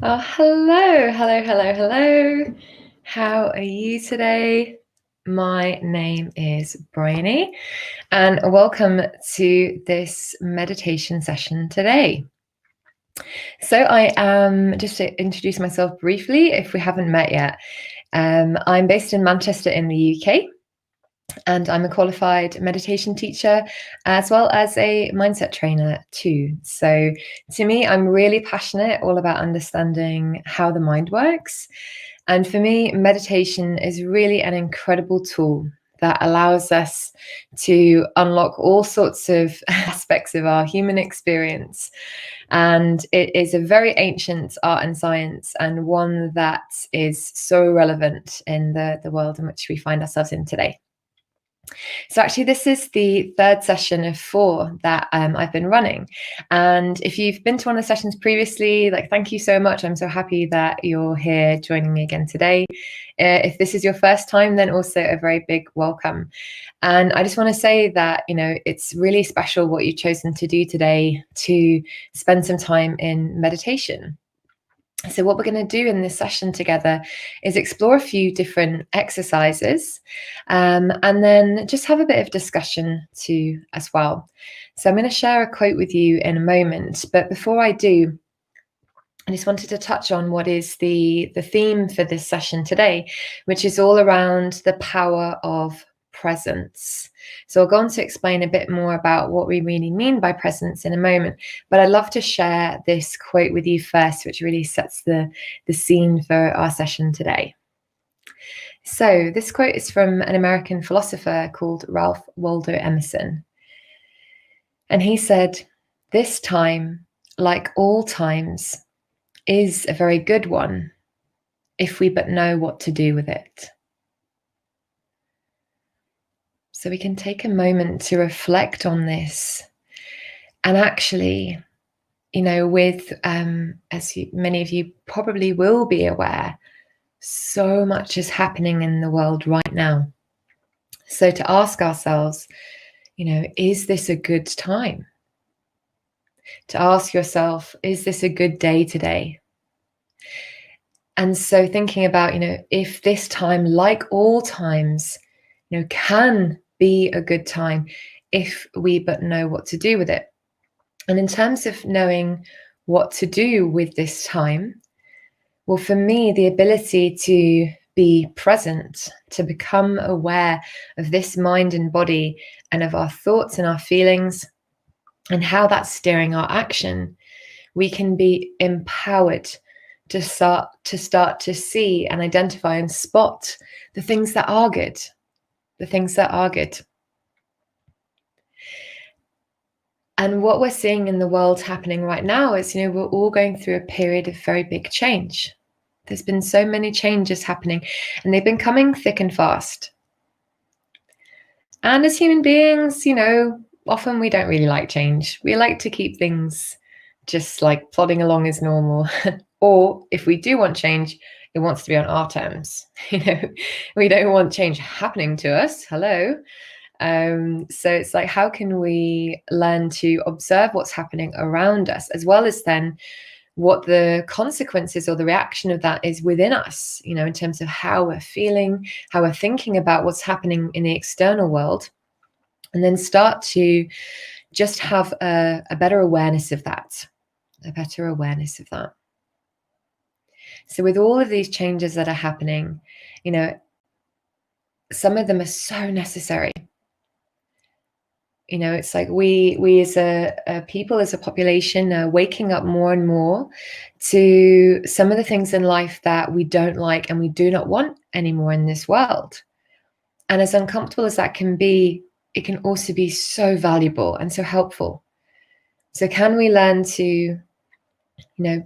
Oh, hello, hello, hello, hello. How are you today? My name is Briony, and welcome to this meditation session today. So I am, just to introduce myself briefly, if we haven't met yet, I'm based in Manchester in the UK, and I'm a qualified meditation teacher as well as a mindset trainer too. So to me, I'm really passionate all about understanding how the mind works. And for me, meditation is really an incredible tool that allows us to unlock all sorts of aspects of our human experience. And it is a very ancient art and science, and one that is so relevant in the world in which we find ourselves in today. So actually, this is the third session of 4 that I've been running. And if you've been to one of the sessions previously, thank you so much. I'm so happy that you're here joining me again today. If this is your first time, then also a very big welcome. And I just want to say that, it's really special what you've chosen to do today, to spend some time in meditation. So what we're going to do in this session together is explore a few different exercises, and then just have a bit of discussion too as well. So I'm going to share a quote with you in a moment, but before I do, I just wanted to touch on what is the theme for this session today, which is all around the power of presence. So I'll go on to explain a bit more about what we really mean by presence in a moment, but I'd love to share this quote with you first, which really sets the scene for our session today. So this quote is from an American philosopher called Ralph Waldo Emerson. And he said, "This time, like all times, is a very good one, if we but know what to do with it." So we can take a moment to reflect on this. And actually, with, many of you probably will be aware, so much is happening in the world right now. So to ask ourselves, is this a good time? To ask yourself, is this a good day today? And so thinking about, if this time, like all times, can be a good time if we but know what to do with it. And in terms of knowing what to do with this time, well, for me, the ability to be present, to become aware of this mind and body and of our thoughts and our feelings and how that's steering our action, we can be empowered to start to see and identify and spot the things that are good, the things that are good. And what we're seeing in the world happening right now is, we're all going through a period of very big change. There's been so many changes happening, and they've been coming thick and fast. And as human beings, often we don't really like change. We like to keep things just like plodding along as normal. Or if we do want change, it wants to be on our terms. We don't want change happening to us. Hello. So it's like, how can we learn to observe what's happening around us, as well as then what the consequences or the reaction of that is within us, in terms of how we're feeling, how we're thinking about what's happening in the external world, and then start to just have a better awareness of that, So with all of these changes that are happening, some of them are so necessary. It's like we as a people, as a population, are waking up more and more to some of the things in life that we don't like and we do not want anymore in this world. And as uncomfortable as that can be, it can also be so valuable and so helpful. So can we learn to,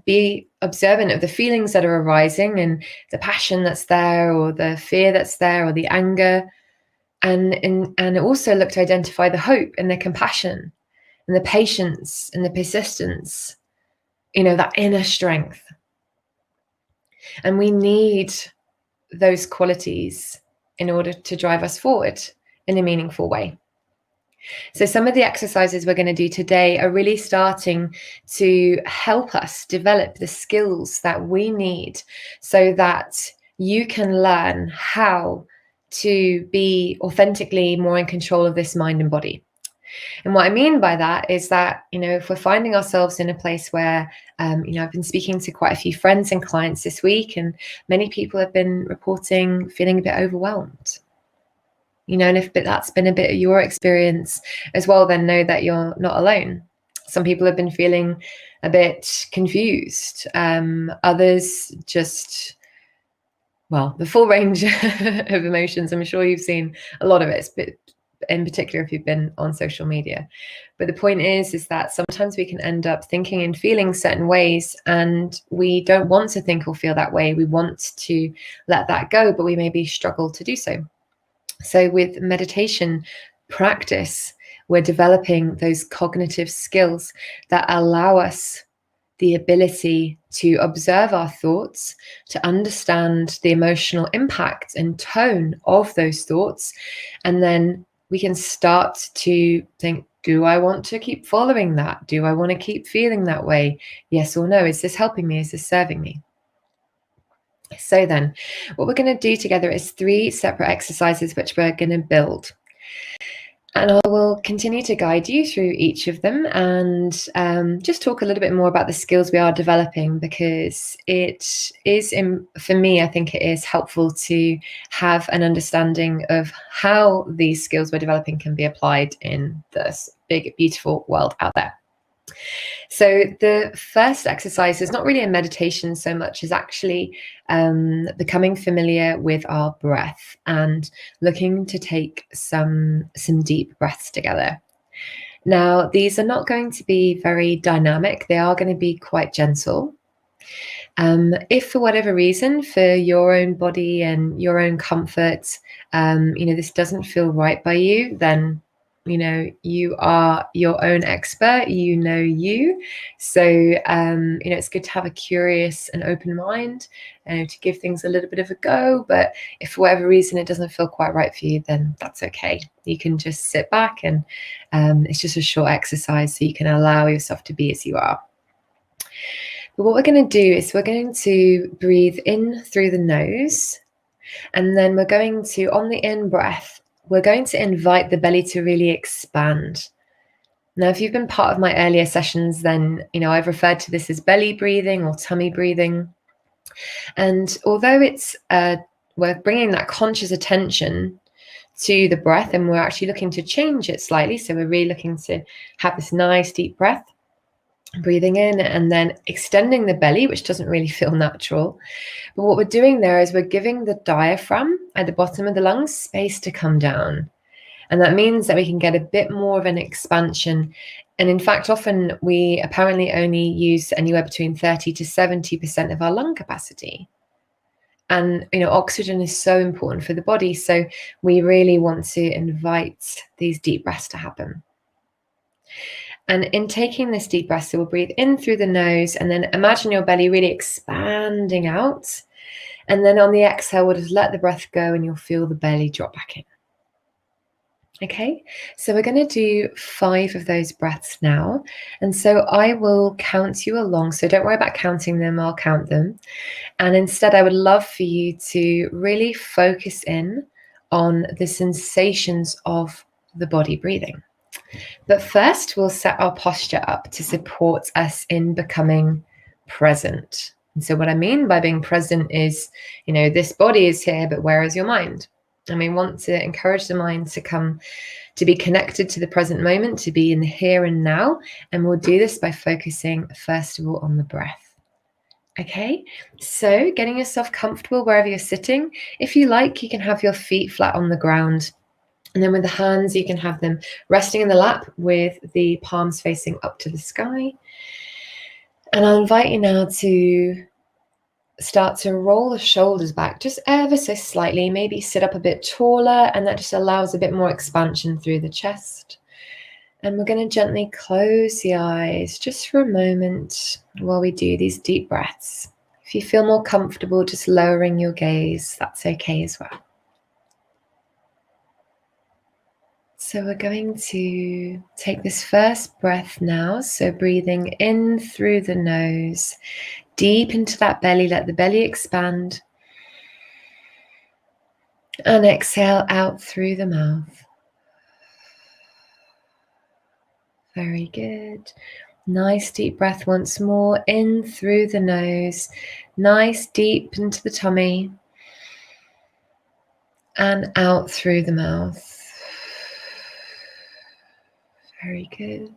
be observant of the feelings that are arising and the passion that's there, or the fear that's there, or the anger, and also look to identify the hope and the compassion and the patience and the persistence, that inner strength. And we need those qualities in order to drive us forward in a meaningful way. So some of the exercises we're going to do today are really starting to help us develop the skills that we need so that you can learn how to be authentically more in control of this mind and body. And what I mean by that is that, if we're finding ourselves in a place where, I've been speaking to quite a few friends and clients this week, and many people have been reporting feeling a bit overwhelmed. And if that's been a bit of your experience as well, then know that you're not alone. Some people have been feeling a bit confused. Others just, the full range of emotions. I'm sure you've seen a lot of it, but in particular if you've been on social media. But the point is that sometimes we can end up thinking and feeling certain ways, and we don't want to think or feel that way. We want to let that go, but we maybe struggle to do so. So with meditation practice, we're developing those cognitive skills that allow us the ability to observe our thoughts, to understand the emotional impact and tone of those thoughts. And then we can start to think, do I want to keep following that? Do I want to keep feeling that way? Yes or no? Is this helping me? Is this serving me? So then what we're going to do together is 3 separate exercises which we're going to build. And I will continue to guide you through each of them and just talk a little bit more about the skills we are developing, because it is, for me, I think it is helpful to have an understanding of how these skills we're developing can be applied in this big, beautiful world out there. So the first exercise is not really a meditation so much as actually becoming familiar with our breath and looking to take some deep breaths together. Now, these are not going to be very dynamic. They are going to be quite gentle. If for whatever reason, for your own body and your own comfort, this doesn't feel right by you, then you are your own expert, you. So, it's good to have a curious and open mind and to give things a little bit of a go. But if for whatever reason it doesn't feel quite right for you, then that's okay. You can just sit back and it's just a short exercise so you can allow yourself to be as you are. But what we're going to do is we're going to breathe in through the nose, and then we're going to, on the in breath, we're going to invite the belly to really expand. Now, if you've been part of my earlier sessions, then, I've referred to this as belly breathing or tummy breathing. And although it's, we're bringing that conscious attention to the breath, and we're actually looking to change it slightly. So we're really looking to have this nice deep breath. breathing in and then extending the belly, which doesn't really feel natural. But what we're doing there is we're giving the diaphragm at the bottom of the lungs space to come down. And that means that we can get a bit more of an expansion. And in fact, often we apparently only use anywhere between 30 to 70% of our lung capacity. And, oxygen is so important for the body. So we really want to invite these deep breaths to happen. And in taking this deep breath, so we'll breathe in through the nose and then imagine your belly really expanding out. And then on the exhale, we'll just let the breath go and you'll feel the belly drop back in. Okay, so we're going to do 5 of those breaths now. And so I will count you along. So don't worry about counting them, I'll count them. And instead, I would love for you to really focus in on the sensations of the body breathing. But first, we'll set our posture up to support us in becoming present. And so what I mean by being present is, this body is here, but where is your mind? And we want to encourage the mind to come to be connected to the present moment, to be in the here and now. And we'll do this by focusing, first of all, on the breath. Okay, so getting yourself comfortable wherever you're sitting. If you like, you can have your feet flat on the ground. And then with the hands, you can have them resting in the lap with the palms facing up to the sky. And I'll invite you now to start to roll the shoulders back just ever so slightly, maybe sit up a bit taller, and that just allows a bit more expansion through the chest. And we're going to gently close the eyes just for a moment while we do these deep breaths. If you feel more comfortable just lowering your gaze, that's okay as well. So we're going to take this first breath now. So breathing in through the nose, deep into that belly, let the belly expand. And exhale out through the mouth. Very good. Nice deep breath once more, in through the nose, nice deep into the tummy, and out through the mouth. Very good.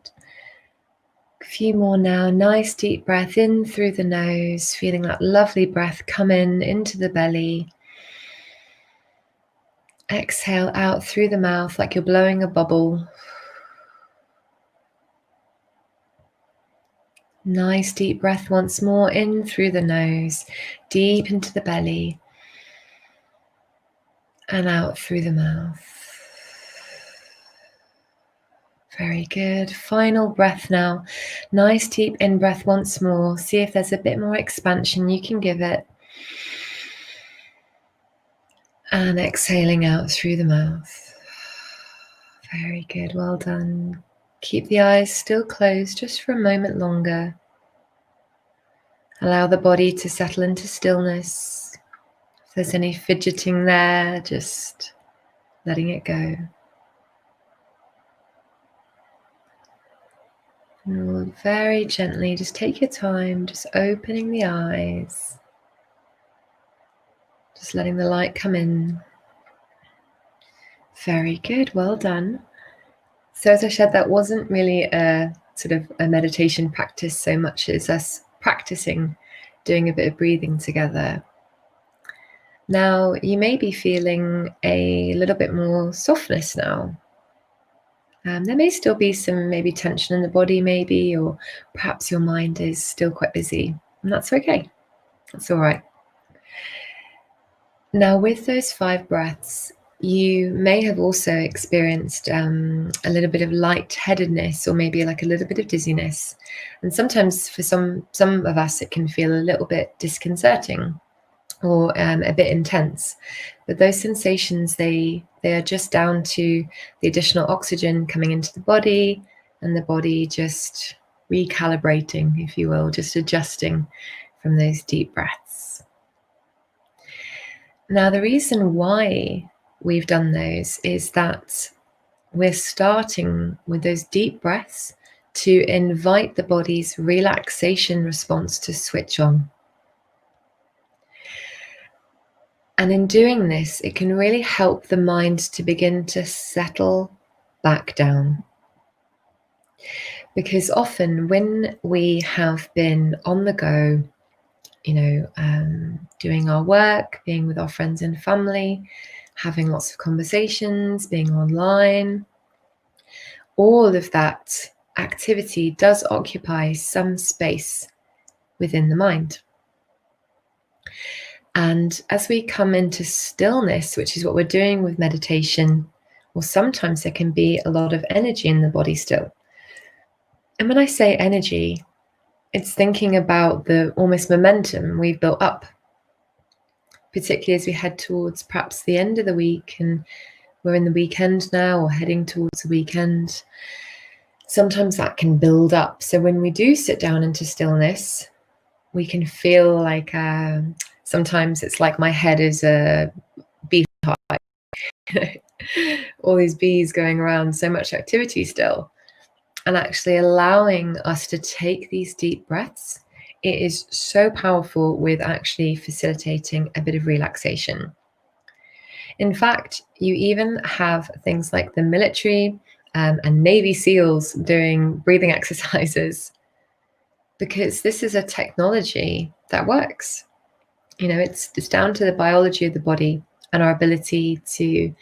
A few more now. Nice deep breath in through the nose, feeling that lovely breath come in into the belly. Exhale out through the mouth like you're blowing a bubble. Nice deep breath once more in through the nose, deep into the belly, and out through the mouth. Very good. Final breath now. Nice deep in breath once more. See if there's a bit more expansion you can give it. And exhaling out through the mouth. Very good. Well done. Keep the eyes still closed just for a moment longer. Allow the body to settle into stillness. If there's any fidgeting there, just letting it go. And we'll very gently just take your time, just opening the eyes. Just letting the light come in. Very good, well done. So as I said, that wasn't really a sort of a meditation practice so much as us practicing doing a bit of breathing together. Now, you may be feeling a little bit more softness now. There may still be some maybe tension in the body maybe, or perhaps your mind is still quite busy, and that's okay. That's all right. Now, with those 5 breaths, you may have also experienced a little bit of lightheadedness or maybe like a little bit of dizziness. And sometimes for some of us, it can feel a little bit disconcerting or a bit intense. But those sensations, they are just down to the additional oxygen coming into the body and the body just recalibrating, if you will, just adjusting from those deep breaths. Now, the reason why we've done those is that we're starting with those deep breaths to invite the body's relaxation response to switch on. And in doing this, it can really help the mind to begin to settle back down. Because often when we have been on the go, doing our work, being with our friends and family, having lots of conversations, being online, all of that activity does occupy some space within the mind. And as we come into stillness, which is what we're doing with meditation, well, sometimes there can be a lot of energy in the body still. And when I say energy, it's thinking about the almost momentum we've built up, particularly as we head towards perhaps the end of the week and we're in the weekend now or heading towards the weekend. Sometimes that can build up. So when we do sit down into stillness, we can feel like sometimes it's like my head is a beehive. All these bees going around, so much activity still. And actually allowing us to take these deep breaths, it is so powerful with actually facilitating a bit of relaxation. In fact, you even have things like the military and Navy SEALs doing breathing exercises, because this is a technology that works. It's down to the biology of the body and our ability to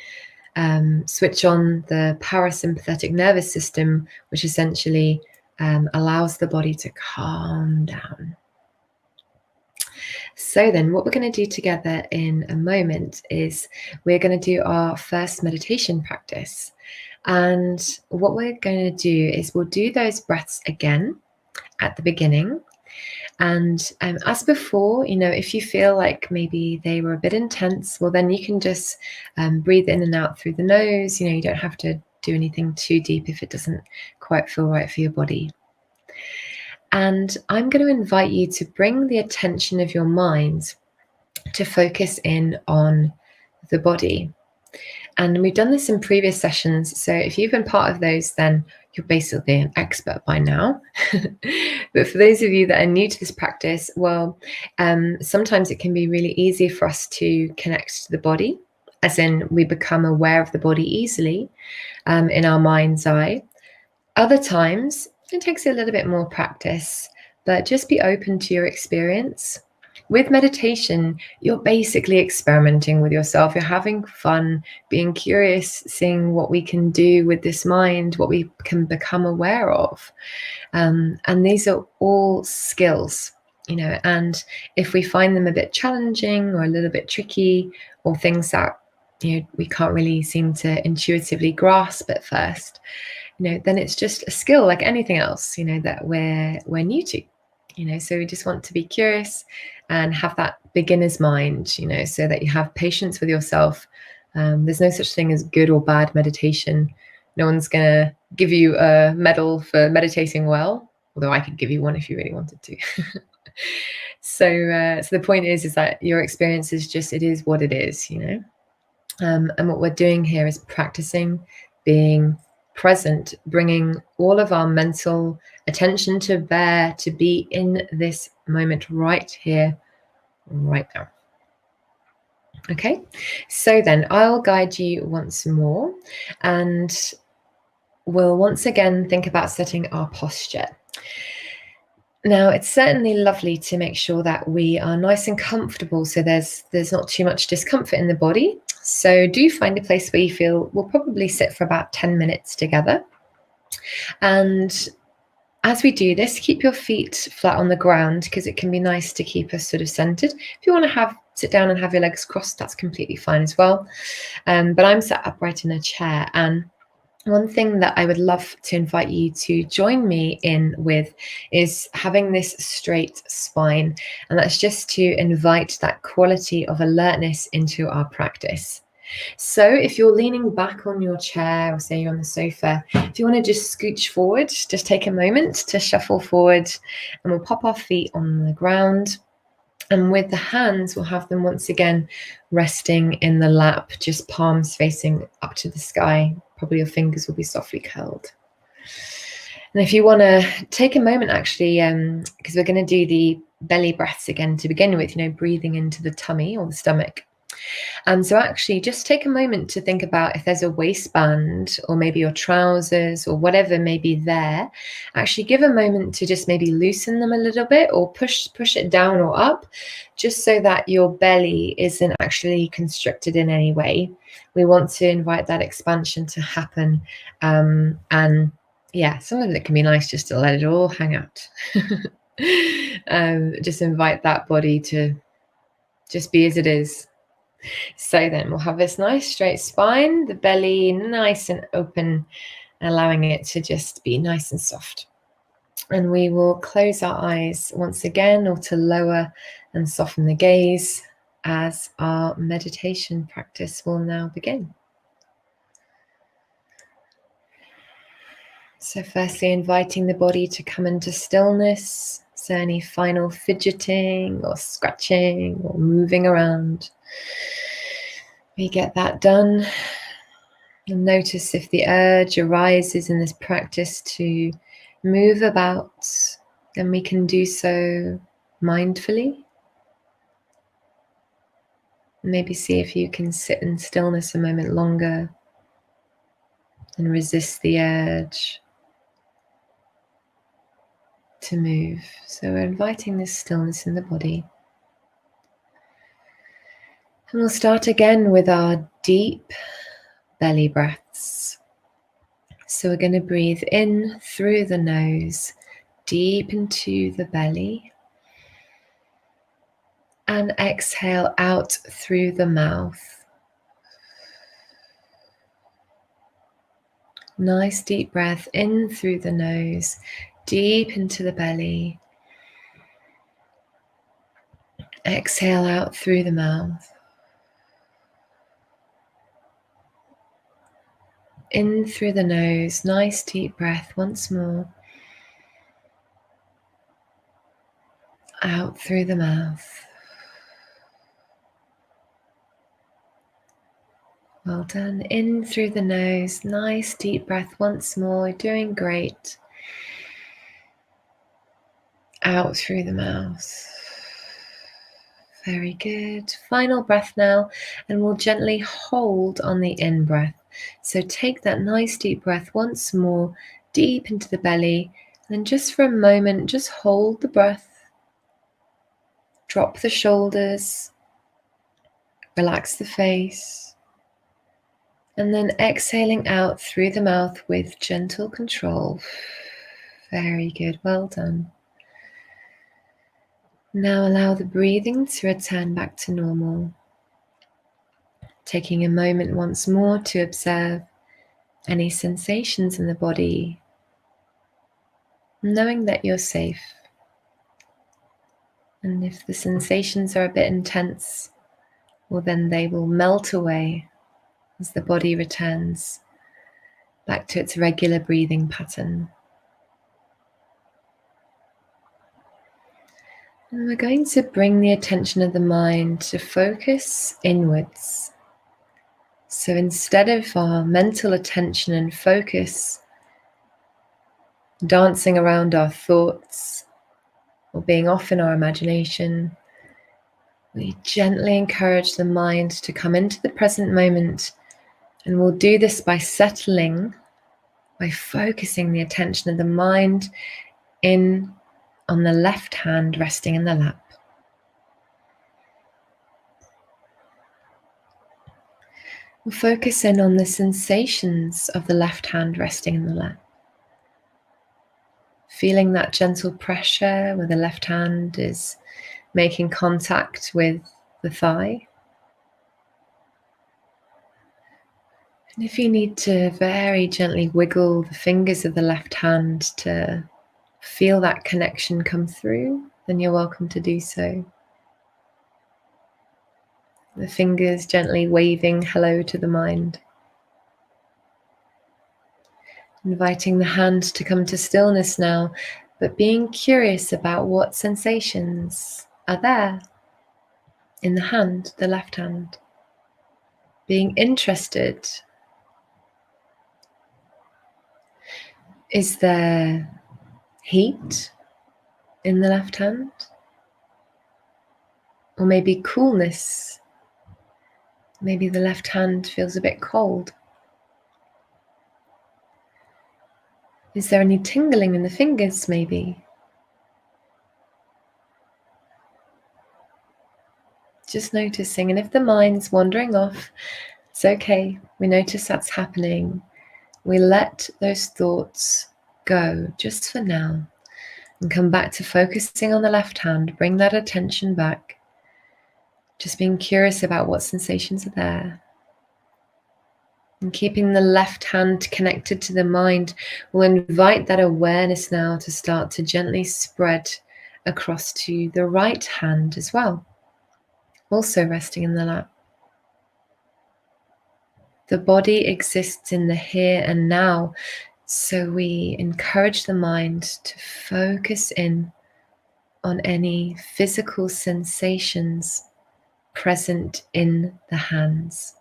switch on the parasympathetic nervous system, which essentially allows the body to calm down. So then what we're going to do together in a moment is we're going to do our first meditation practice. And what we're going to do is we'll do those breaths again at the beginning. And as before, if you feel like maybe they were a bit intense, well, then you can just breathe in and out through the nose. You don't have to do anything too deep if it doesn't quite feel right for your body. And I'm going to invite you to bring the attention of your mind to focus in on the body. And we've done this in previous sessions. So if you've been part of those, then you're basically an expert by now. But for those of you that are new to this practice, well, sometimes it can be really easy for us to connect to the body, as in we become aware of the body easily in our mind's eye. Other times, it takes a little bit more practice, but just be open to your experience. With meditation, you're basically experimenting with yourself. You're having fun, being curious, seeing what we can do with this mind, what we can become aware of. And these are all skills, and if we find them a bit challenging or a little bit tricky, or things that, we can't really seem to intuitively grasp at first, then it's just a skill like anything else, that we're new to. So we just want to be curious and have that beginner's mind, so that you have patience with yourself. There's no such thing as good or bad meditation. No one's going to give you a medal for meditating well, although I could give you one if you really wanted to. So the point is that your experience is just, it is what it is, and what we're doing here is practicing being present, bringing all of our mental attention to bear, to be in this moment right here, right now. Okay, so then I'll guide you once more, and we'll once again think about setting our posture. Now, it's certainly lovely to make sure that we are nice and comfortable, so there's not too much discomfort in the body. So do find a place where you feel we'll probably sit for about 10 minutes together. And as we do this, keep your feet flat on the ground, because it can be nice to keep us sort of centered. If you want to sit down and have your legs crossed, that's completely fine as well. But I'm sat upright in a chair, and one thing that I would love to invite you to join me in with is having this straight spine. And that's just to invite that quality of alertness into our practice. So if you're leaning back on your chair, or say you're on the sofa, if you want to just scooch forward, just take a moment to shuffle forward, and we'll pop our feet on the ground. And with the hands, we'll have them once again resting in the lap, just palms facing up to the sky. Probably your fingers will be softly curled. And if you want to take a moment, actually, because we're going to do the belly breaths again to begin with, breathing into the tummy or the stomach. So actually just take a moment to think about if there's a waistband or maybe your trousers or whatever may be there. Actually give a moment to just maybe loosen them a little bit or push it down or up, just so that your belly isn't actually constricted in any way. We want to invite that expansion to happen. And yeah, sometimes it can be nice just to let it all hang out. Just invite that body to just be as it is. So then we'll have this nice straight spine, the belly nice and open, allowing it to just be nice and soft. And we will close our eyes once again, or to lower and soften the gaze, as our meditation practice will now begin. So firstly, inviting the body to come into stillness. So any final fidgeting or scratching or moving around, we get that done. And notice if the urge arises in this practice to move about, then we can do so mindfully. Maybe see if you can sit in stillness a moment longer and resist the urge to move. So we're inviting this stillness in the body. And we'll start again with our deep belly breaths. So we're going to breathe in through the nose, deep into the belly, and exhale out through the mouth. Nice deep breath in through the nose, deep into the belly. Exhale out through the mouth. In through the nose, nice deep breath once more. Out through the mouth. Well done. In through the nose, nice deep breath once more. You're doing great. Out through the mouth. Very good. Final breath now, and we'll gently hold on the in breath. So take that nice deep breath once more, deep into the belly, and just for a moment, just hold the breath. Drop the shoulders, relax the face, and then exhaling out through the mouth with gentle control. Very good, well done. Now allow the breathing to return back to normal. Taking a moment once more to observe any sensations in the body, knowing that you're safe. And if the sensations are a bit intense, well then they will melt away as the body returns back to its regular breathing pattern. And we're going to bring the attention of the mind to focus inwards. So instead of our mental attention and focus dancing around our thoughts or being off in our imagination, we gently encourage the mind to come into the present moment, and we'll do this by settling, by focusing the attention of the mind in on the left hand resting in the lap. We'll focus in on the sensations of the left hand resting in the lap. Feeling that gentle pressure where the left hand is making contact with the thigh. And if you need to very gently wiggle the fingers of the left hand to feel that connection come through, then you're welcome to do so. The fingers gently waving hello to the mind. Inviting the hand to come to stillness now, but being curious about what sensations are there in the hand, the left hand. Being interested. Is there heat in the left hand? Or maybe coolness Maybe the left hand feels a bit cold. Is there any tingling in the fingers, maybe? Just noticing, and if the mind's wandering off, it's okay. We notice that's happening. We let those thoughts go just for now and come back to focusing on the left hand. Bring that attention back. Just being curious about what sensations are there. And keeping the left hand connected to the mind will invite that awareness now to start to gently spread across to the right hand as well, also resting in the lap. The body exists in the here and now, so we encourage the mind to focus in on any physical sensations present in the hands.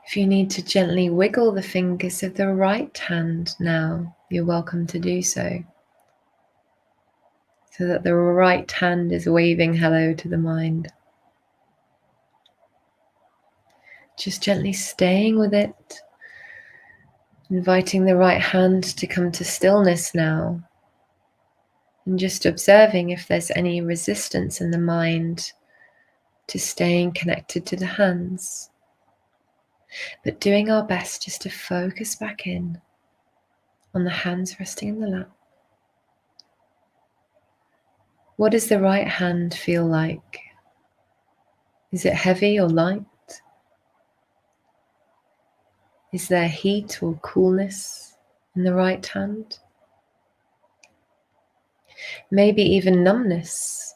If you need to gently wiggle the fingers of the right hand now, you're welcome to do so that the right hand is waving hello to the mind. Just gently staying with it, inviting the right hand to come to stillness now, and just observing if there's any resistance in the mind to staying connected to the hands. But doing our best just to focus back in on the hands resting in the lap. What does the right hand feel like? Is it heavy or light? Is there heat or coolness in the right hand? Maybe even numbness.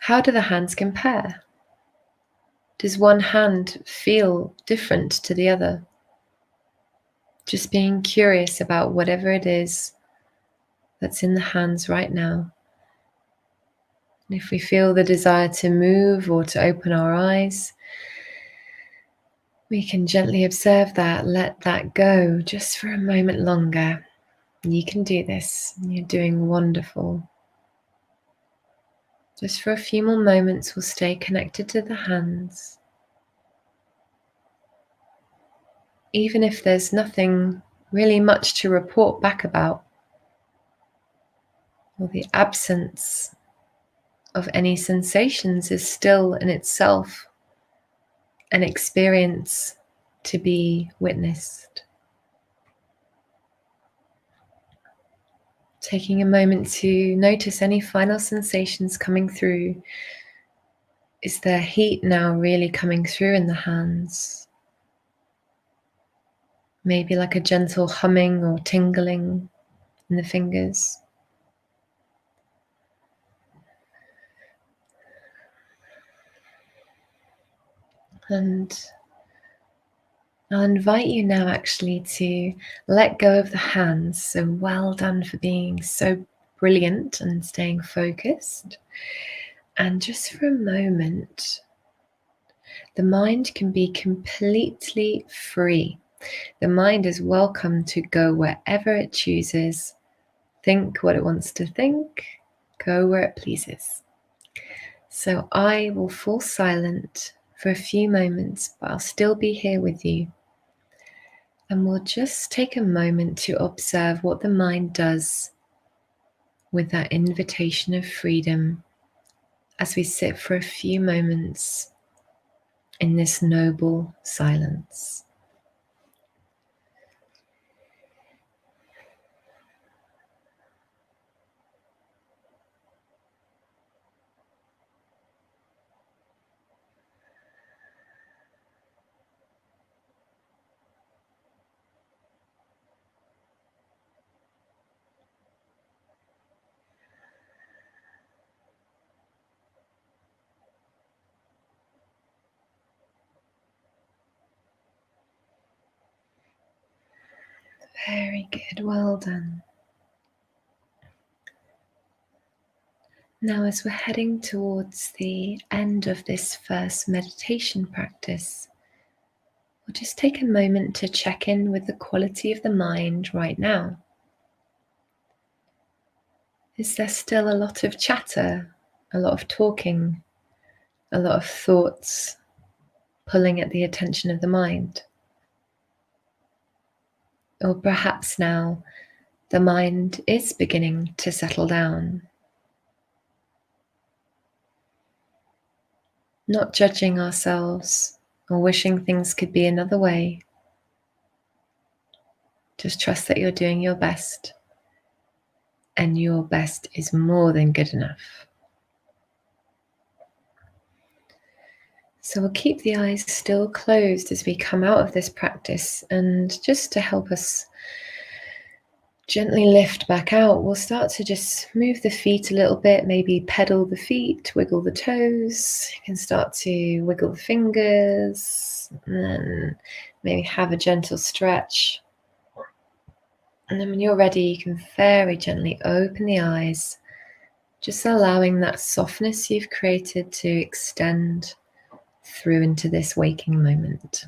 How do the hands compare? Does one hand feel different to the other? Just being curious about whatever it is that's in the hands right now. And if we feel the desire to move or to open our eyes, we can gently observe that, let that go just for a moment longer. You can do this. You're doing wonderful. Just for a few more moments, we'll stay connected to the hands. Even if there's nothing really much to report back about, or the absence of any sensations is still in itself an experience to be witnessed. Taking a moment to notice any final sensations coming through. Is there heat now really coming through in the hands? Maybe like a gentle humming or tingling in the fingers. And I'll invite you now actually to let go of the hands. So well done for being so brilliant and staying focused. And just for a moment, the mind can be completely free. The mind is welcome to go wherever it chooses, think what it wants to think, go where it pleases. So I will fall silent for a few moments, but I'll still be here with you. And we'll just take a moment to observe what the mind does with that invitation of freedom as we sit for a few moments in this noble silence. Very good, well done. Now, as we're heading towards the end of this first meditation practice, we'll just take a moment to check in with the quality of the mind right now. Is there still a lot of chatter, a lot of talking, a lot of thoughts pulling at the attention of the mind? Or perhaps now the mind is beginning to settle down, not judging ourselves or wishing things could be another way. Just trust that you're doing your best, and your best is more than good enough. So we'll keep the eyes still closed as we come out of this practice, and just to help us gently lift back out, we'll start to just move the feet a little bit, maybe pedal the feet, wiggle the toes. You can start to wiggle the fingers, and then maybe have a gentle stretch. And then when you're ready, you can very gently open the eyes, just allowing that softness you've created to extend through into this waking moment.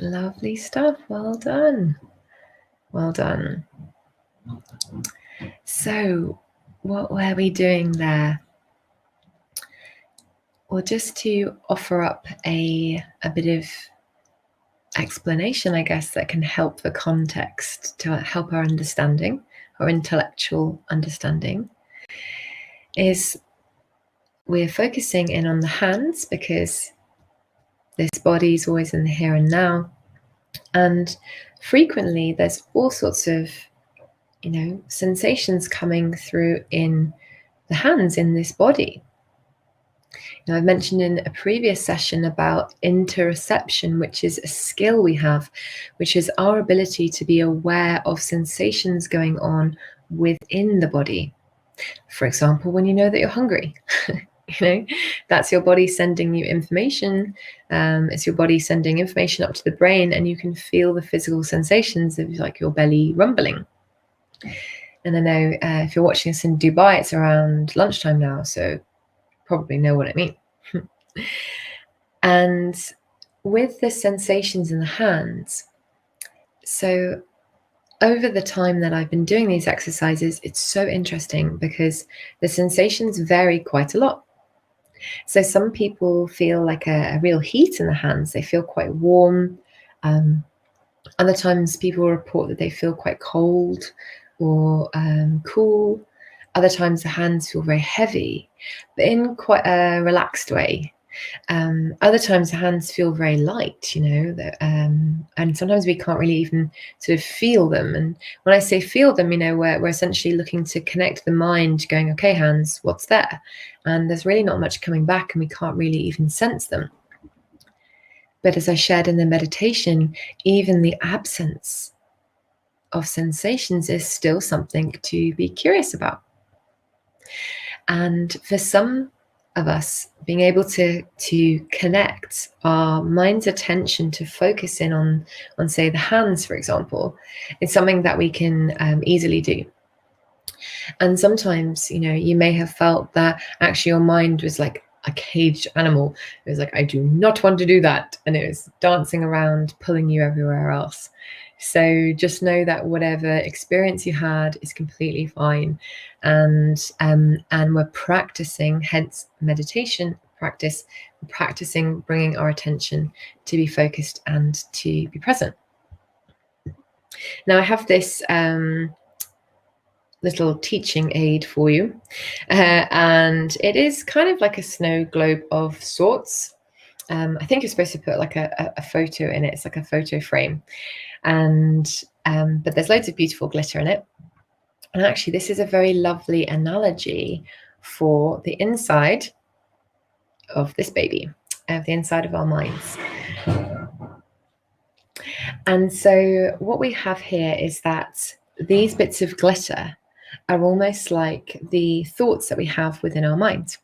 Lovely stuff. Well done. Well done. So, what were we doing there? Well, just to offer up a bit of explanation, I guess, that can help the context, to help our understanding, our intellectual understanding, is we're focusing in on the hands because this body is always in the here and now. And frequently there's all sorts of, sensations coming through in the hands in this body. I've mentioned in a previous session about interoception, which is a skill we have, which is our ability to be aware of sensations going on within the body. For example, when you know that you're hungry, that's your body sending you information. It's your body sending information up to the brain, and you can feel the physical sensations of like your belly rumbling. And I know if you're watching this in Dubai, it's around lunchtime now, so probably know what I mean. And with the sensations in the hands, so over the time that I've been doing these exercises, it's so interesting because the sensations vary quite a lot. So some people feel like a real heat in the hands. They feel quite warm. Other times people report that they feel quite cold or cool. Other times the hands feel very heavy, but in quite a relaxed way. Other times the hands feel very light, and sometimes we can't really even sort of feel them. And when I say feel them, we're essentially looking to connect the mind, going, okay, hands, what's there? And there's really not much coming back, and we can't really even sense them. But as I shared in the meditation, even the absence of sensations is still something to be curious about. And for some of us, being able to connect our mind's attention to focus in on say the hands, for example, is something that we can easily do. And sometimes, you may have felt that actually your mind was like a caged animal. It was like, I do not want to do that. And it was dancing around, pulling you everywhere else. So just know that whatever experience you had is completely fine. And we're practicing, hence meditation practice, practicing bringing our attention to be focused and to be present. Now I have this little teaching aid for you, and it is kind of like a snow globe of sorts. I think you're supposed to put like a photo in it. It's like a photo frame, and but there's loads of beautiful glitter in it. And actually this is a very lovely analogy for the inside of this baby, the inside of our minds. And so what we have here is that these bits of glitter are almost like the thoughts that we have within our minds.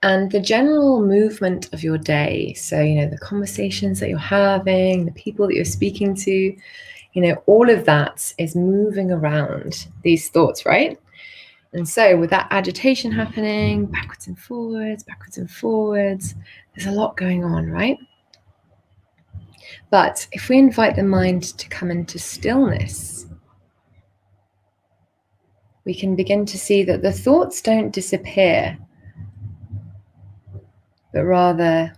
And the general movement of your day, so, the conversations that you're having, the people that you're speaking to, all of that is moving around these thoughts, right? And so with that agitation happening, backwards and forwards, there's a lot going on, right? But if we invite the mind to come into stillness, we can begin to see that the thoughts don't disappear, but rather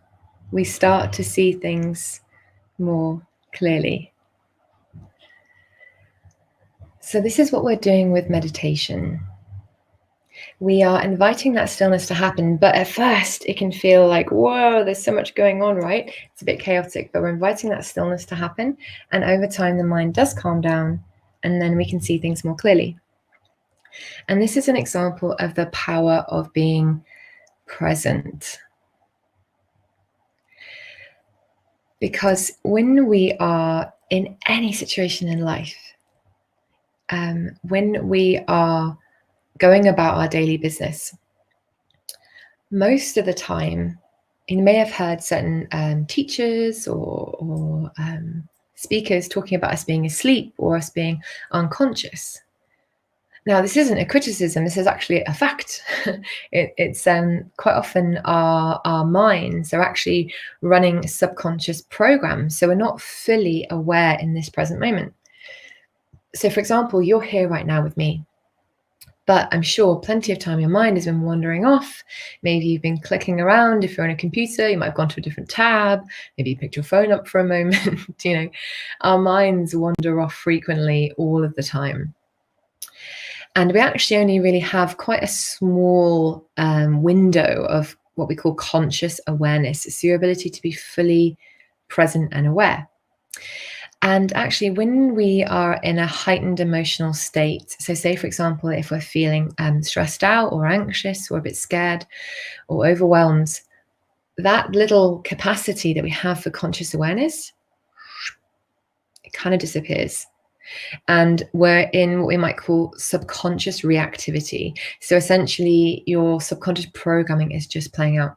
we start to see things more clearly. So this is what we're doing with meditation. We are inviting that stillness to happen, but at first it can feel like, whoa, there's so much going on, right? It's a bit chaotic, but we're inviting that stillness to happen. And over time, the mind does calm down, and then we can see things more clearly. And this is an example of the power of being present. Because when we are in any situation in life, when we are going about our daily business, most of the time, you may have heard certain teachers or speakers talking about us being asleep or us being unconscious. Now, this isn't a criticism, this is actually a fact. It's quite often our minds are actually running subconscious programs, so we're not fully aware in this present moment. So, for example, you're here right now with me, but I'm sure plenty of time your mind has been wandering off. Maybe you've been clicking around. If you're on a computer, you might have gone to a different tab. Maybe you picked your phone up for a moment. Our minds wander off frequently all of the time. And we actually only really have quite a small window of what we call conscious awareness. It's your ability to be fully present and aware. And actually, when we are in a heightened emotional state, so say, for example, if we're feeling stressed out or anxious or a bit scared or overwhelmed, that little capacity that we have for conscious awareness, it kind of disappears. And we're in what we might call subconscious reactivity. So essentially, your subconscious programming is just playing out.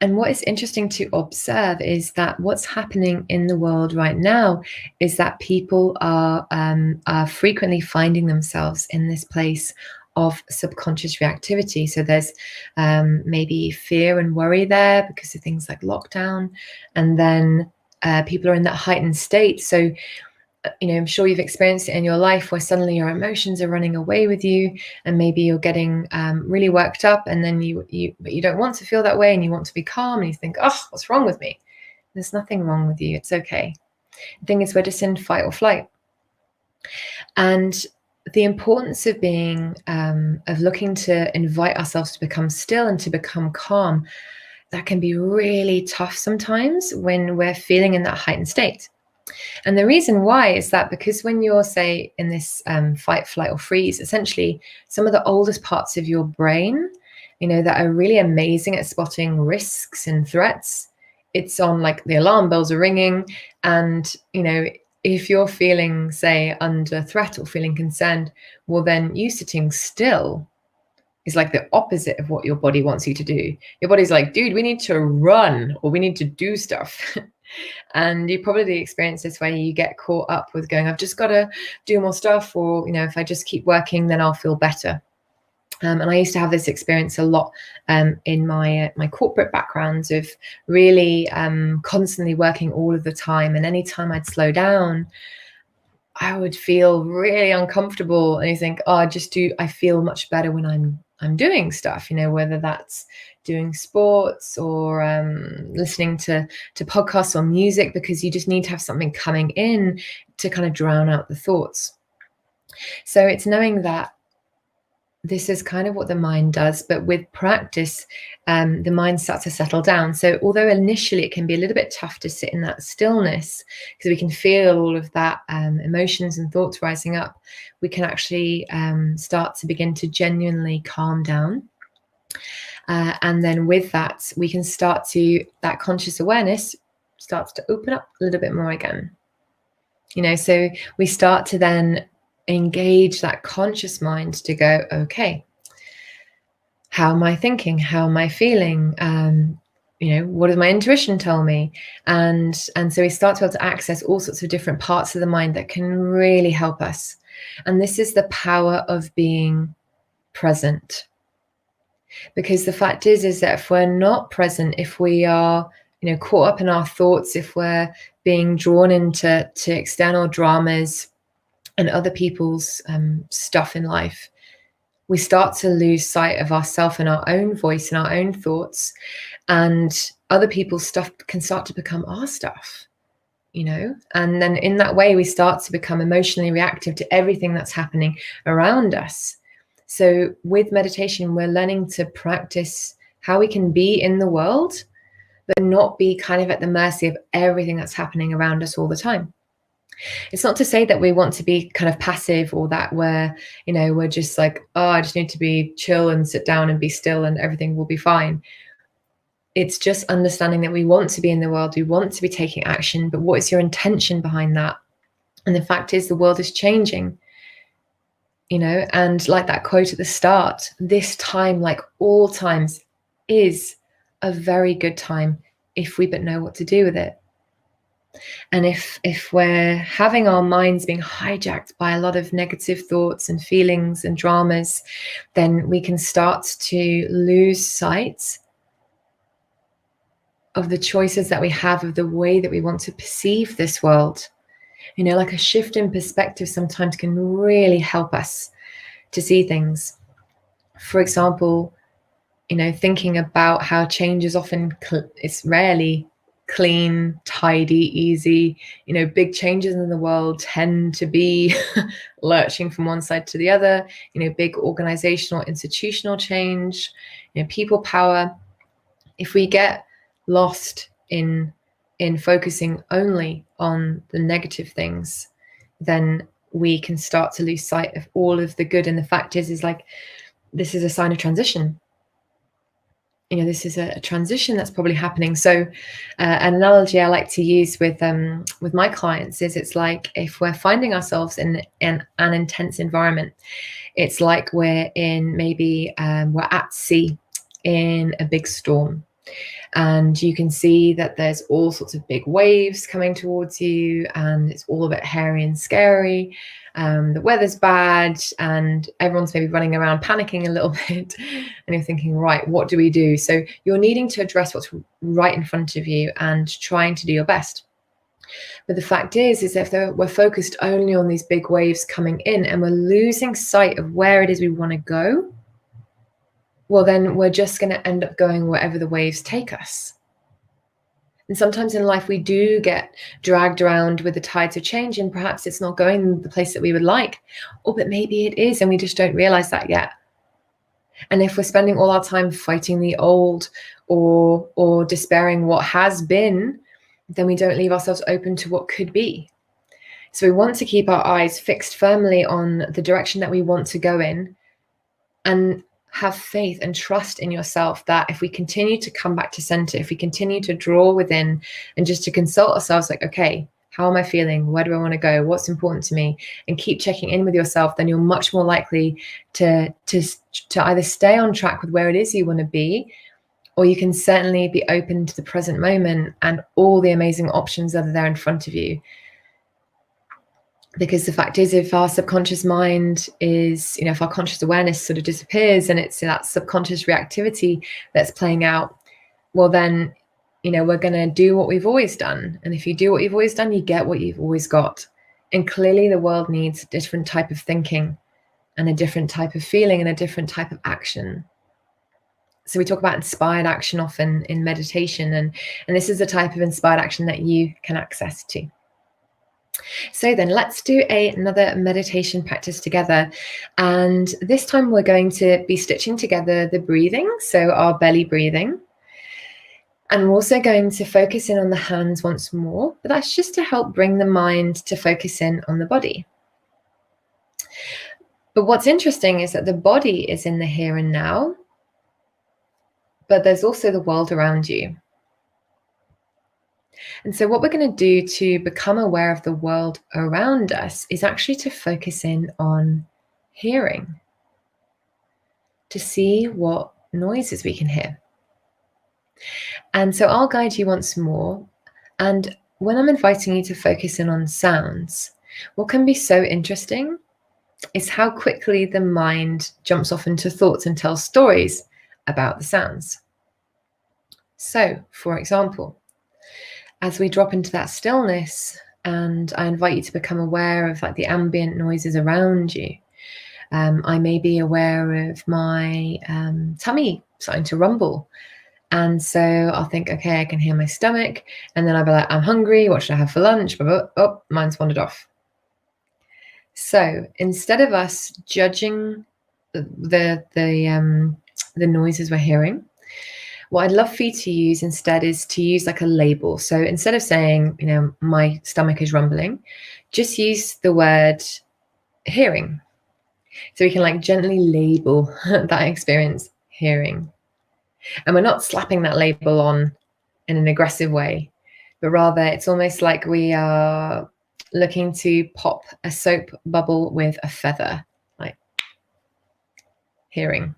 And what is interesting to observe is that what's happening in the world right now is that people are frequently finding themselves in this place of subconscious reactivity. So there's maybe fear and worry there because of things like lockdown, and then people are in that heightened state. So I'm sure you've experienced it in your life where suddenly your emotions are running away with you, and maybe you're getting really worked up, and then but you don't want to feel that way, and you want to be calm, and you think, oh, what's wrong with me? There's nothing wrong with you. It's okay. The thing is, we're just in fight or flight. And the importance of being, of looking to invite ourselves to become still and to become calm, that can be really tough sometimes when we're feeling in that heightened state. And the reason why is that because when you're, say, in this fight, flight, or freeze, essentially some of the oldest parts of your brain, that are really amazing at spotting risks and threats, it's on, like, the alarm bells are ringing. And, if you're feeling, say, under threat or feeling concerned, well, then you sitting still is like the opposite of what your body wants you to do. Your body's like, dude, we need to run, or we need to do stuff. And you probably experience this where you get caught up with going, I've just got to do more stuff, or, if I just keep working, then I'll feel better. And I used to have this experience a lot in my corporate backgrounds of really constantly working all of the time. And anytime I'd slow down, I would feel really uncomfortable. And you think, oh, I feel much better when I'm doing stuff, whether that's doing sports or listening to podcasts or music, because you just need to have something coming in to kind of drown out the thoughts. So it's knowing that this is kind of what the mind does, but with practice, the mind starts to settle down. So although initially it can be a little bit tough to sit in that stillness, because we can feel all of that emotions and thoughts rising up, we can actually start to begin to genuinely calm down. And then with that, we can that conscious awareness starts to open up a little bit more again. So we start to then engage that conscious mind to go, okay, how am I thinking? How am I feeling? What does my intuition tell me? And so we start to be able to access all sorts of different parts of the mind that can really help us. And this is the power of being present. Because the fact is that if we're not present, if we are caught up in our thoughts, if we're being drawn into external dramas and other people's stuff in life, we start to lose sight of ourselves and our own voice and our own thoughts, and other people's stuff can start to become our stuff, and then in that way we start to become emotionally reactive to everything that's happening around us. So with meditation, we're learning to practice how we can be in the world, but not be kind of at the mercy of everything that's happening around us all the time. It's not to say that we want to be kind of passive, or that we're just like, oh, I just need to be chill and sit down and be still and everything will be fine. It's just understanding that we want to be in the world, we want to be taking action, but what is your intention behind that? And the fact is, the world is changing, and like that quote at the start, this time, like all times, is a very good time if we but know what to do with it. And if we're having our minds being hijacked by a lot of negative thoughts and feelings and dramas, then we can start to lose sight of the choices that we have, of the way that we want to perceive this world. Like a shift in perspective sometimes can really help us to see things. For example, thinking about how change is often, it's rarely clean, tidy, easy. Big changes in the world tend to be lurching from one side to the other. Big organizational, institutional change, people power. If we get lost in focusing only on the negative things, then we can start to lose sight of all of the good. And the fact is like, this is a sign of transition. This is a transition that's probably happening. So an analogy I like to use with my clients is, it's like if we're finding ourselves in an intense environment, it's like we're in maybe we're at sea in a big storm. And you can see that there's all sorts of big waves coming towards you, and it's all a bit hairy and scary. The weather's bad, and everyone's maybe running around panicking a little bit, and you're thinking, right, what do we do? So you're needing to address what's right in front of you and trying to do your best. But the fact is if we're focused only on these big waves coming in, and we're losing sight of where it is we want to go, well, then we're just going to end up going wherever the waves take us. And sometimes in life, we do get dragged around with the tides of change, and perhaps it's not going the place that we would like, or but maybe it is, and we just don't realize that yet. And if we're spending all our time fighting the old or despairing what has been, then we don't leave ourselves open to what could be. So we want to keep our eyes fixed firmly on the direction that we want to go in, and have faith and trust in yourself that if we continue to come back to center, if we continue to draw within and just to consult ourselves, like, okay, how am I feeling? Where do I want to go? What's important to me? And keep checking in with yourself, then you're much more likely to either stay on track with where it is you want to be, or you can certainly be open to the present moment and all the amazing options that are there in front of you. Because the fact is, if our subconscious mind is, if our conscious awareness sort of disappears and it's that subconscious reactivity that's playing out, well, then, we're going to do what we've always done. And if you do what you've always done, you get what you've always got. And clearly the world needs a different type of thinking and a different type of feeling and a different type of action. So we talk about inspired action often in meditation, and this is the type of inspired action that you can access to. So then let's do another meditation practice together. And this time we're going to be stitching together the breathing, so our belly breathing. And we're also going to focus in on the hands once more, but that's just to help bring the mind to focus in on the body. But what's interesting is that the body is in the here and now, but there's also the world around you. And so what we're going to do to become aware of the world around us is actually to focus in on hearing, to see what noises we can hear. And so I'll guide you once more. And when I'm inviting you to focus in on sounds, what can be so interesting is how quickly the mind jumps off into thoughts and tells stories about the sounds. So, for example, As we drop into that stillness, and I invite you to become aware of like the ambient noises around you. I may be aware of my tummy starting to rumble. And so I'll think, okay, I can hear my stomach. And then I'll be like, I'm hungry. What should I have for lunch? Oh, mine's wandered off. So instead of us judging the noises we're hearing, what I'd love for you to use instead is to use like a label. So instead of saying, my stomach is rumbling, just use the word hearing. So we can like gently label that experience hearing. And we're not slapping that label on in an aggressive way, but rather it's almost like we are looking to pop a soap bubble with a feather, like hearing.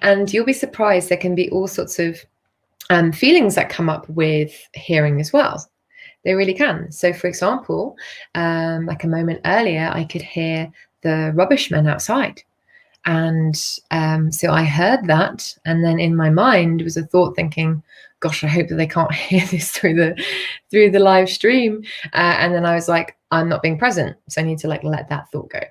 And you'll be surprised, there can be all sorts of feelings that come up with hearing as well. They really can. So for example, like a moment earlier, I could hear the rubbish men outside. And so I heard that, and then in my mind was a thought thinking, gosh, I hope that they can't hear this through the live stream. And then I was like, I'm not being present, so I need to like let that thought go.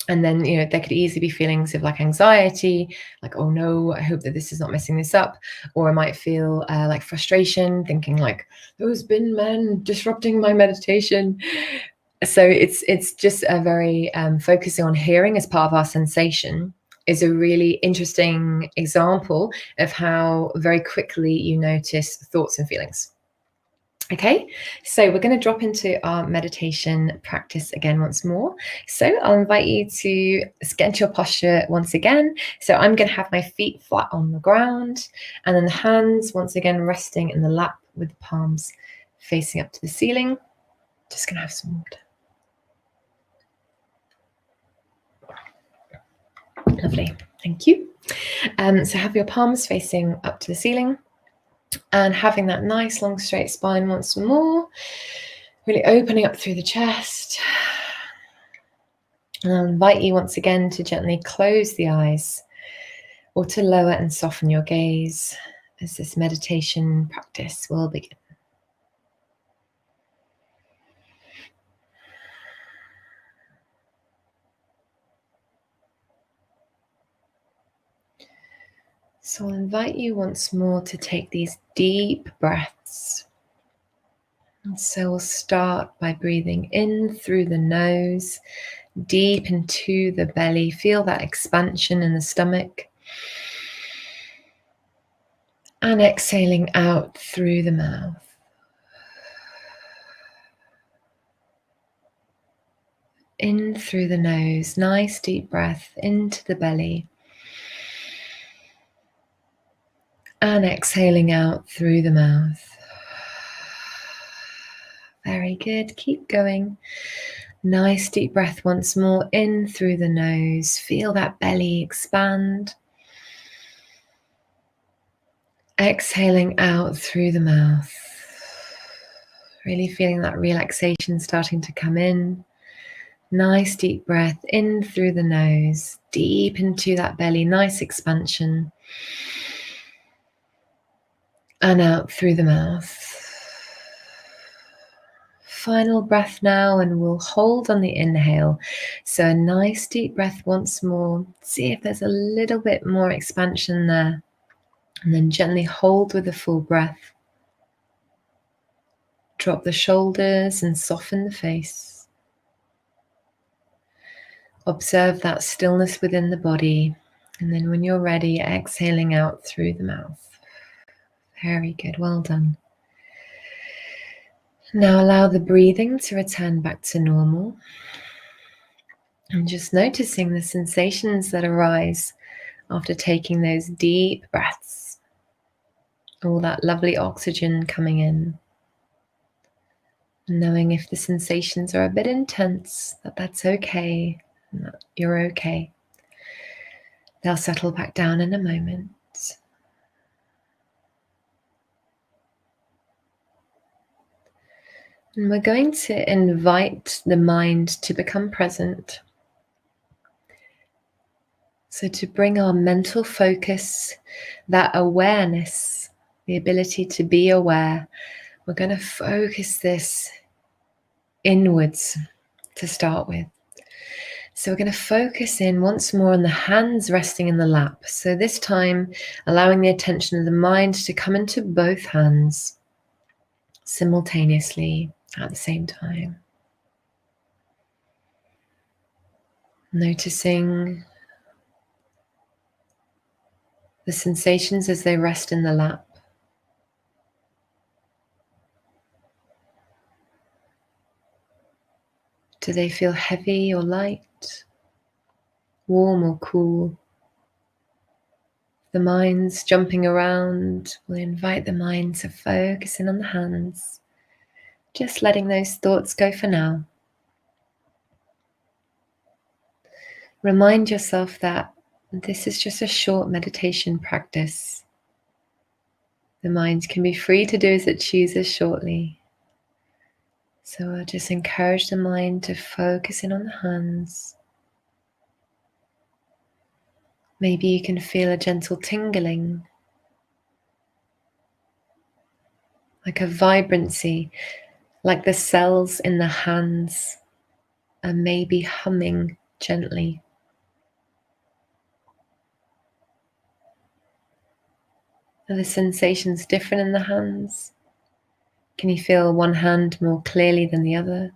And then, there could easily be feelings of like anxiety, like, oh no, I hope that this is not messing this up. Or I might feel like frustration, thinking like, those bin men disrupting my meditation. So it's just a very focusing on hearing as part of our sensation is a really interesting example of how very quickly you notice thoughts and feelings. Okay, so we're going to drop into our meditation practice again once more. So I'll invite you to get into your posture once again. So I'm going to have my feet flat on the ground, and then the hands once again resting in the lap with the palms facing up to the ceiling. Just going to have some water. Lovely, thank you. So have your palms facing up to the ceiling. And having that nice long straight spine once more, really opening up through the chest. And I'll invite you once again to gently close the eyes or to lower and soften your gaze as this meditation practice will begin. So I'll invite you once more to take these deep breaths. And so we'll start by breathing in through the nose, deep into the belly. Feel that expansion in the stomach. And exhaling out through the mouth. In through the nose, nice deep breath into the belly. And exhaling out through the mouth. Very good, keep going. Nice deep breath once more in through the nose. Feel that belly expand. Exhaling out through the mouth. Really feeling that relaxation starting to come in. Nice deep breath in through the nose, deep into that belly, nice expansion. And out through the mouth. Final breath now, and we'll hold on the inhale. So a nice deep breath once more. See if there's a little bit more expansion there. And then gently hold with a full breath. Drop the shoulders and soften the face. Observe that stillness within the body. And then when you're ready, exhaling out through the mouth. Very good, well done. Now allow the breathing to return back to normal. And just noticing the sensations that arise after taking those deep breaths. All that lovely oxygen coming in. Knowing if the sensations are a bit intense, that's okay, and that you're okay. They'll settle back down in a moment. And we're going to invite the mind to become present. So to bring our mental focus, that awareness the ability to be aware. We're going to focus this inwards to start with. So we're going to focus in once more on the hands resting in the lap. So this time, allowing the attention of the mind to come into both hands simultaneously at the same time. Noticing the sensations as they rest in the lap. Do they feel heavy or light, warm or cool? The mind's jumping around. We'll invite the mind to focus in on the hands, just letting those thoughts go for now. Remind yourself that this is just a short meditation practice. The mind can be free to do as it chooses shortly. So I'll just encourage the mind to focus in on the hands. Maybe you can feel a gentle tingling, like a vibrancy, like the cells in the hands are maybe humming gently. Are the sensations different in the hands? Can you feel one hand more clearly than the other?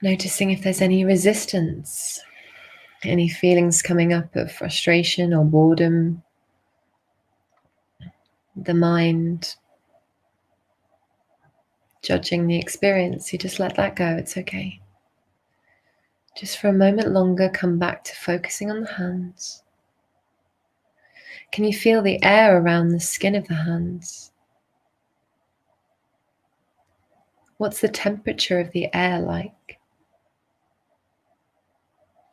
Noticing if there's any resistance, any feelings coming up of frustration or boredom. The mind judging the experience, you just let that go, it's okay. Just for a moment longer, come back to focusing on the hands. Can you feel the air around the skin of the hands? What's the temperature of the air like?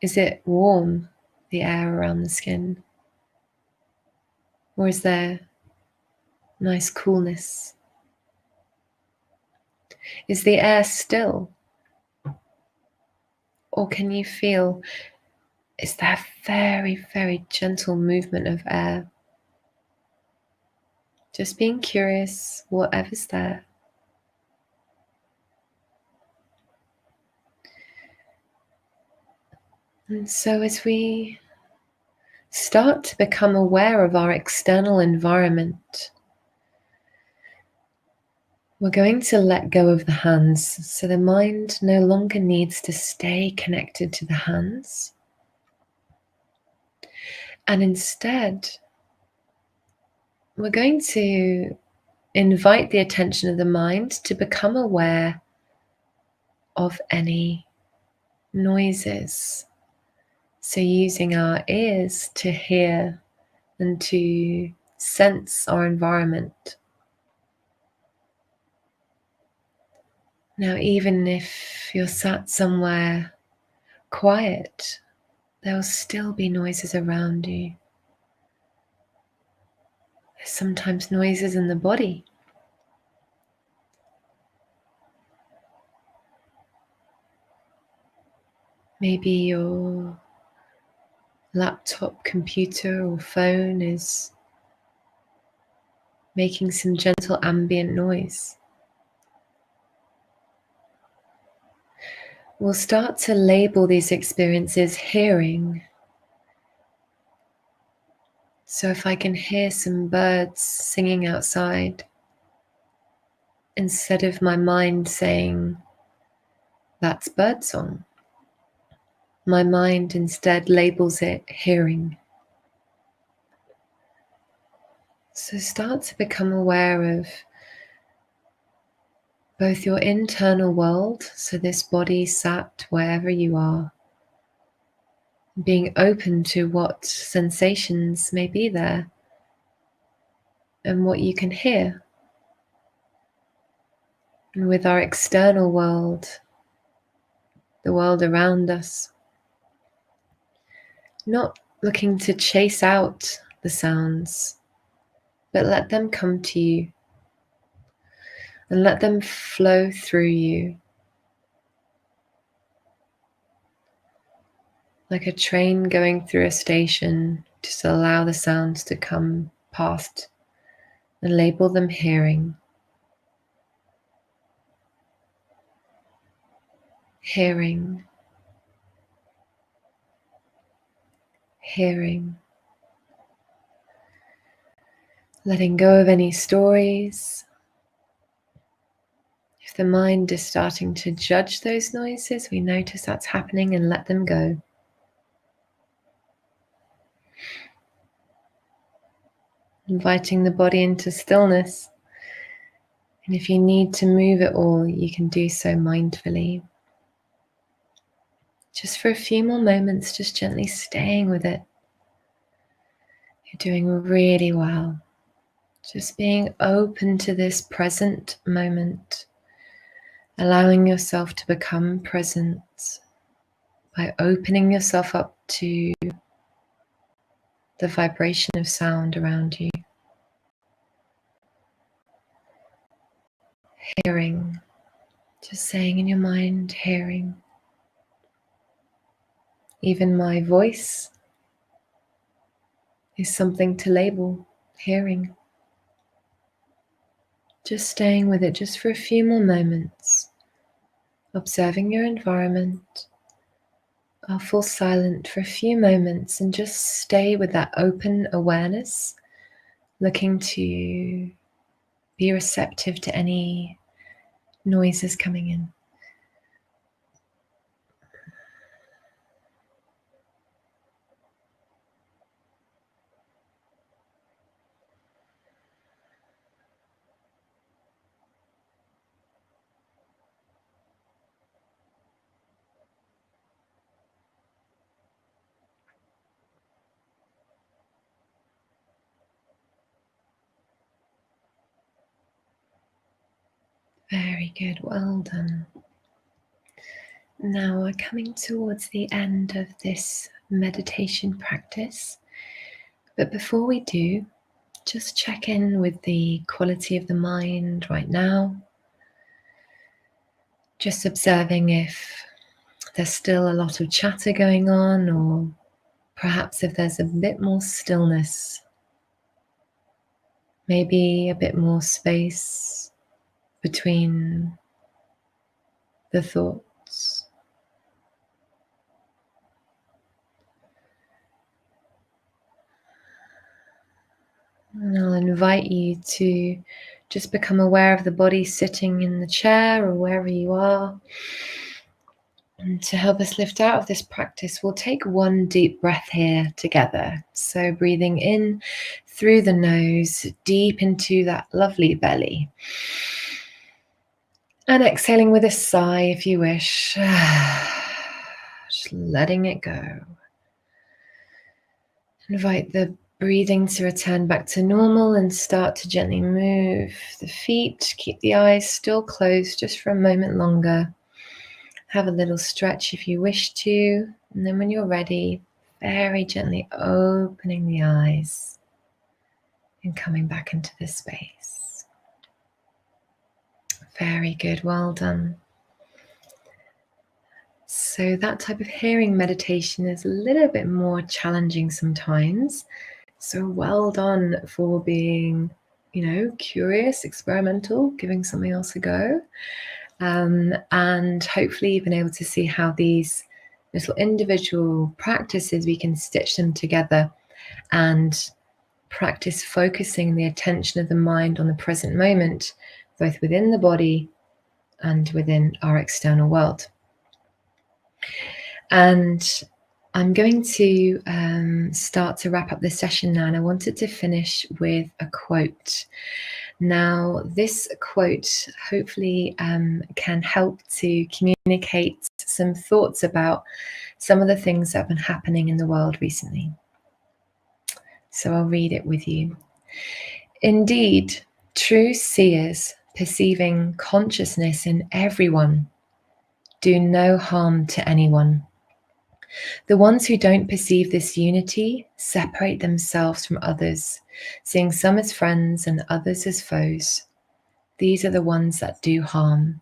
Is it warm, the air around the skin? Or is there nice coolness? Is the air still? Or can you feel, is there very, very gentle movement of air? Just being curious, whatever's there. And so as we start to become aware of our external environment, we're going to let go of the hands, so the mind no longer needs to stay connected to the hands. And instead, we're going to invite the attention of the mind to become aware of any noises. So using our ears to hear and to sense our environment. Now, even if you're sat somewhere quiet, there will still be noises around you. There's sometimes noises in the body. Maybe your laptop, computer, or phone is making some gentle ambient noise. We'll start to label these experiences hearing. So if I can hear some birds singing outside, instead of my mind saying, that's birdsong, my mind instead labels it hearing. So start to become aware of both your internal world, so this body sat wherever you are, being open to what sensations may be there and what you can hear. And with our external world, the world around us, not looking to chase out the sounds, but let them come to you and let them flow through you. Like a train going through a station, Just allow the sounds to come past and label them hearing. Hearing. Hearing. Letting go of any stories. If the mind is starting to judge those noises, we notice that's happening and let them go. Inviting the body into stillness. And if you need to move it all, you can do so mindfully. Just for a few more moments, just gently staying with it. You're doing really well. Just being open to this present moment. Allowing yourself to become present by opening yourself up to the vibration of sound around you. Hearing, just saying in your mind, hearing. Even my voice is something to label, hearing. Just staying with it just for a few more moments, observing your environment. I'll fall silent for a few moments and just stay with that open awareness, looking to be receptive to any noises coming in. Very good, well done. Now we're coming towards the end of this meditation practice. But before we do, just check in with the quality of the mind right now. Just observing if there's still a lot of chatter going on, or perhaps if there's a bit more stillness, maybe a bit more space between the thoughts. And I'll invite you to just become aware of the body sitting in the chair or wherever you are. And to help us lift out of this practice, we'll take one deep breath here together. So breathing in through the nose, deep into that lovely belly. And exhaling with a sigh if you wish. Just letting it go. Invite the breathing to return back to normal and start to gently move the feet. Keep the eyes still closed just for a moment longer. Have a little stretch if you wish to. And then when you're ready, very gently opening the eyes and coming back into this space. Very good, well done. So that type of hearing meditation is a little bit more challenging sometimes. So well done for being, curious, experimental, giving something else a go. And hopefully you've been able to see how these little individual practices, we can stitch them together and practice focusing the attention of the mind on the present moment, both within the body and within our external world. And I'm going to start to wrap up this session now, and I wanted to finish with a quote. Now, this quote hopefully can help to communicate some thoughts about some of the things that have been happening in the world recently. So I'll read it with you. Indeed, true seers, perceiving consciousness in everyone, do no harm to anyone. The ones who don't perceive this unity separate themselves from others, seeing some as friends and others as foes. These are the ones that do harm.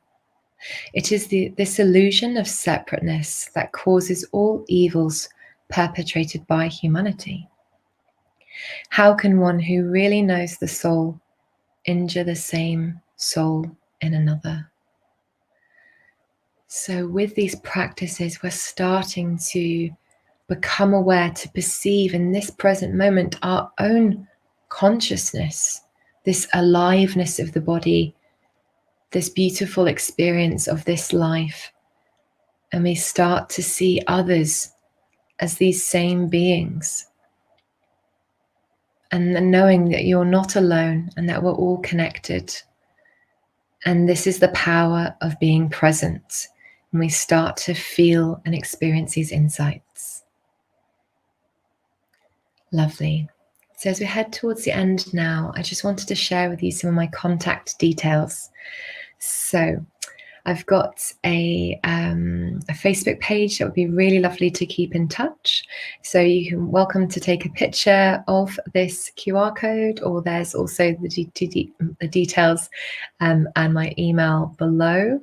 It is this illusion of separateness that causes all evils perpetrated by humanity. How can one who really knows the soul injure the same soul in another? So with these practices, we're starting to become aware, to perceive in this present moment our own consciousness, this aliveness of the body, this beautiful experience of this life. And we start to see others as these same beings. And knowing that you're not alone and that we're all connected. And this is the power of being present. And we start to feel and experience these insights. Lovely. So as we head towards the end now, I just wanted to share with you some of my contact details. So I've got a Facebook page that would be really lovely to keep in touch. So you can welcome to take a picture of this QR code, or there's also the details and my email below.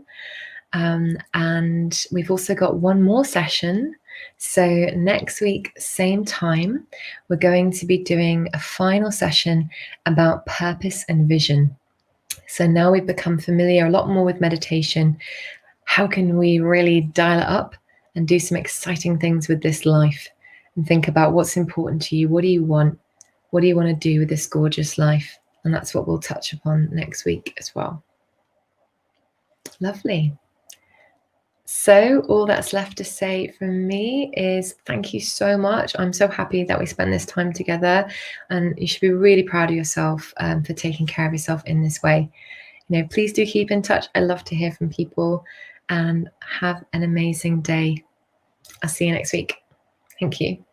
And we've also got one more session. So next week, same time, we're going to be doing a final session about purpose and vision. So now we've become familiar a lot more with meditation. How can we really dial it up and do some exciting things with this life and think about what's important to you? What do you want? What do you want to do with this gorgeous life? And that's what we'll touch upon next week as well. Lovely. So all that's left to say from me is thank you so much. I'm so happy that we spent this time together, and you should be really proud of yourself for taking care of yourself in this way. You know, please do keep in touch. I love to hear from people, and have an amazing day. I'll see you next week. Thank you.